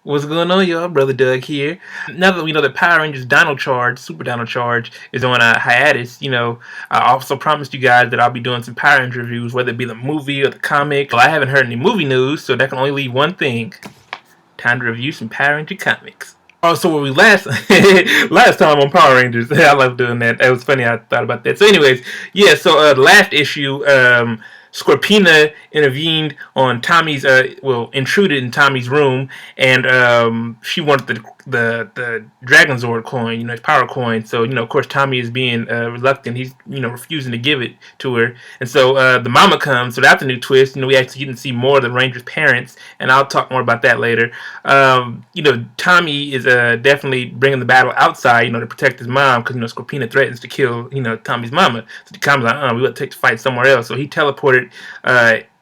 What's going on, y'all? Brother Doug here. Now that we know that Power Rangers Dino Charge, Super Dino Charge, is on a hiatus, I also promised you guys that I'll be doing some Power Rangers reviews, whether it be the movie or the comic. Well, I haven't heard any movie news, so that can only leave one thing: time to review some Power Ranger comics. Also, where we last last time on Power Rangers, I love doing that. It was funny. I thought about that. So, anyways, yeah. So, the last issue, Scorpina intervened on Tommy's, intruded in Tommy's room, and she wanted the Dragon Zord coin, his power coin. So, of course, Tommy is being reluctant. He's, refusing to give it to her, and so the mama comes. So that's a new twist. We actually get to see more of the Rangers' parents, and I'll talk more about that later. Tommy is definitely bringing the battle outside, to protect his mom, because Scorpina threatens to kill, Tommy's mama. So Tommy's like, we got to take the fight somewhere else. So he teleported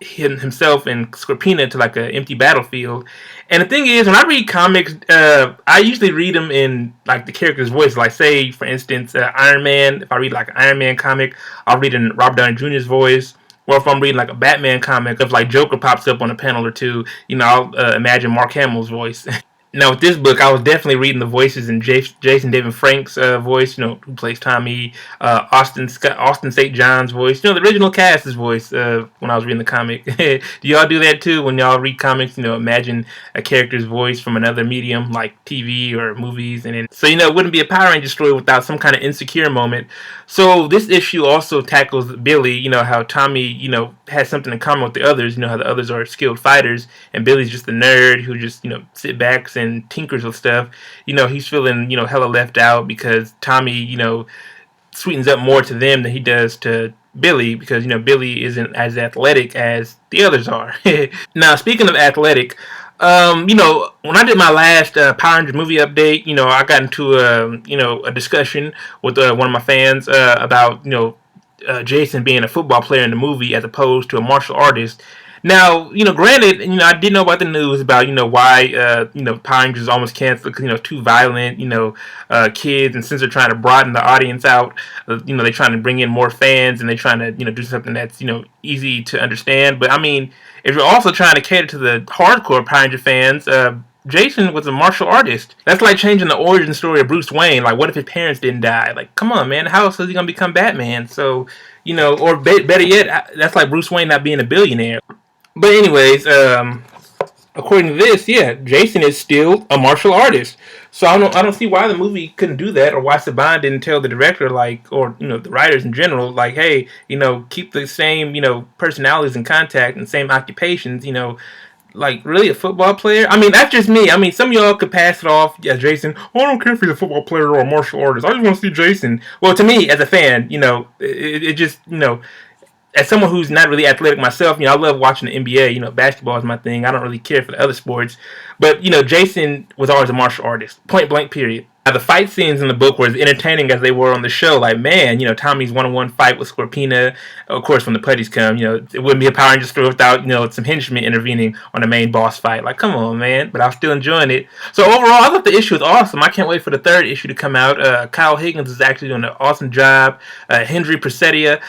himself and Scorpina to like an empty battlefield. And the thing is, when I read comics, I usually read them in like the character's voice. Like, say, for instance, Iron Man. If I read like an Iron Man comic, I'll read in Robert Downey Jr.'s voice. Or if I'm reading like a Batman comic, if like Joker pops up on a panel or two, I'll imagine Mark Hamill's voice. Now with this book, I was definitely reading the voices in Jason David Frank's voice, who plays Tommy, Austin St. John's voice, the original cast's voice when I was reading the comic. Do y'all do that too when y'all read comics? Imagine a character's voice from another medium like TV or movies, and then so it wouldn't be a Power Ranger story without some kind of insecure moment. So this issue also tackles Billy. How Tommy, has something in common with the others. How the others are skilled fighters, and Billy's just a nerd who just sit back and tinkers with stuff. He's feeling hella left out because Tommy sweetens up more to them than he does to Billy, because Billy isn't as athletic as the others are. Now, speaking of athletic, when I did my last Power Rangers movie update, I got into a discussion with one of my fans about Jason being a football player in the movie as opposed to a martial artist. Now, granted, I did know about the news about, why, Power Rangers almost canceled because, too violent, kids, and since they're trying to broaden the audience out, they're trying to bring in more fans, and they're trying to, do something that's, easy to understand. But, I mean, if you're also trying to cater to the hardcore Power Ranger fans, Jason was a martial artist. That's like changing the origin story of Bruce Wayne. Like, what if his parents didn't die? Like, come on, man. How else is he going to become Batman? So, or better yet, that's like Bruce Wayne not being a billionaire. But anyways, according to this, yeah, Jason is still a martial artist. So I don't see why the movie couldn't do that, or why Saban didn't tell the director, like, or the writers in general, like, hey, keep the same personalities in contact and same occupations, like, really, a football player? I mean, that's just me. I mean, some of y'all could pass it off. Yeah, Jason. Oh, I don't care if he's a football player or a martial artist. I just want to see Jason. Well, to me, as a fan, it just, as someone who's not really athletic myself, I love watching the NBA. Basketball is my thing. I don't really care for the other sports. But, Jason was always a martial artist. Point blank, period. Now, the fight scenes in the book were as entertaining as they were on the show. Like, man, Tommy's one-on-one fight with Scorpina. Of course, when the putties come, it wouldn't be a Power Ranger story without, some henchmen intervening on the main boss fight. Like, come on, man. But I was still enjoying it. So, overall, I thought the issue was awesome. I can't wait for the third issue to come out. Kyle Higgins is actually doing an awesome job. Henry Presetia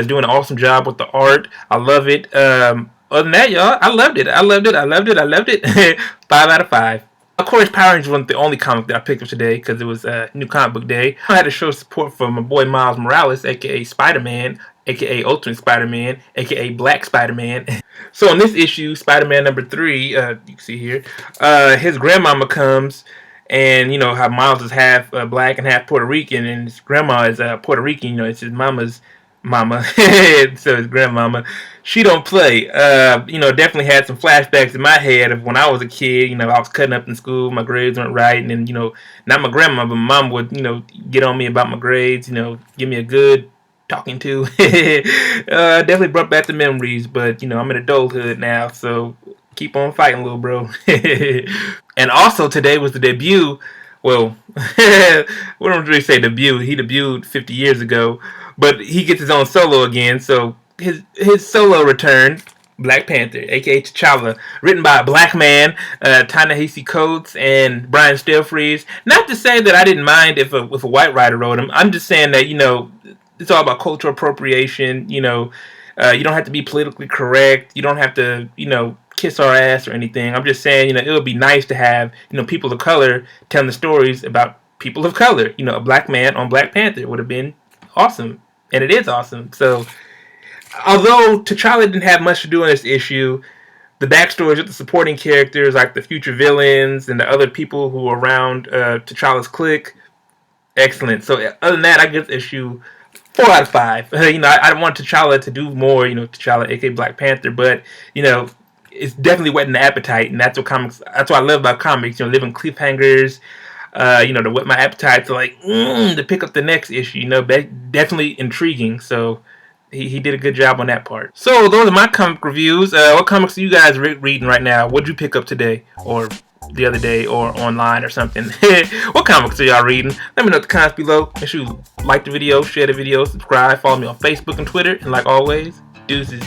is doing an awesome job with the art. I love it. Other than that, y'all, I loved it. I loved it. I loved it. I loved it. 5 out of 5. Of course, Power Rangers wasn't the only comic that I picked up today because it was New Comic Book Day. I had to show support for my boy Miles Morales, aka Spider-Man, aka Ultimate Spider-Man, aka Black Spider-Man. So in this issue, Spider-Man number 3, you can see here, his grandmama comes, and how Miles is half black and half Puerto Rican, and his grandma is Puerto Rican. It's his mama's mama, so his grandmama. She don't play. Definitely had some flashbacks in my head of when I was a kid. I was cutting up in school, my grades weren't right, and then not my grandma, but my mom would get on me about my grades. Give me a good talking to. Definitely brought back the memories, but I'm in adulthood now, so keep on fighting, little bro. And also today was the debut. Well, we don't really say debut. He debuted 50 years ago, but he gets his own solo again. So his solo return, Black Panther, aka T'Challa, written by a black man, Ta-Nehisi Coates and Brian Stelfreeze. Not to say that I didn't mind if a white writer wrote him. I'm just saying that it's all about cultural appropriation. You don't have to be politically correct. You don't have to kiss our ass or anything. I'm just saying, it would be nice to have, people of color telling the stories about people of color. A black man on Black Panther would have been awesome. And it is awesome. So, although T'Challa didn't have much to do in this issue, the backstories with the supporting characters, like the future villains and the other people who are around T'Challa's clique, excellent. So, other than that, I give this issue 4 out of 5. I want T'Challa to do more. T'Challa, aka Black Panther, but it's definitely whetting the appetite, and that's what comics. That's what I love about comics. Living cliffhangers. To whet my appetite to pick up the next issue. Definitely intriguing. So he did a good job on that part. So those are my comic reviews. What comics are you guys reading right now? What'd you pick up today, or the other day, or online or something? What comics are y'all reading? Let me know in the comments below. Make sure you like the video, share the video, subscribe, follow me on Facebook and Twitter, and like always, deuces.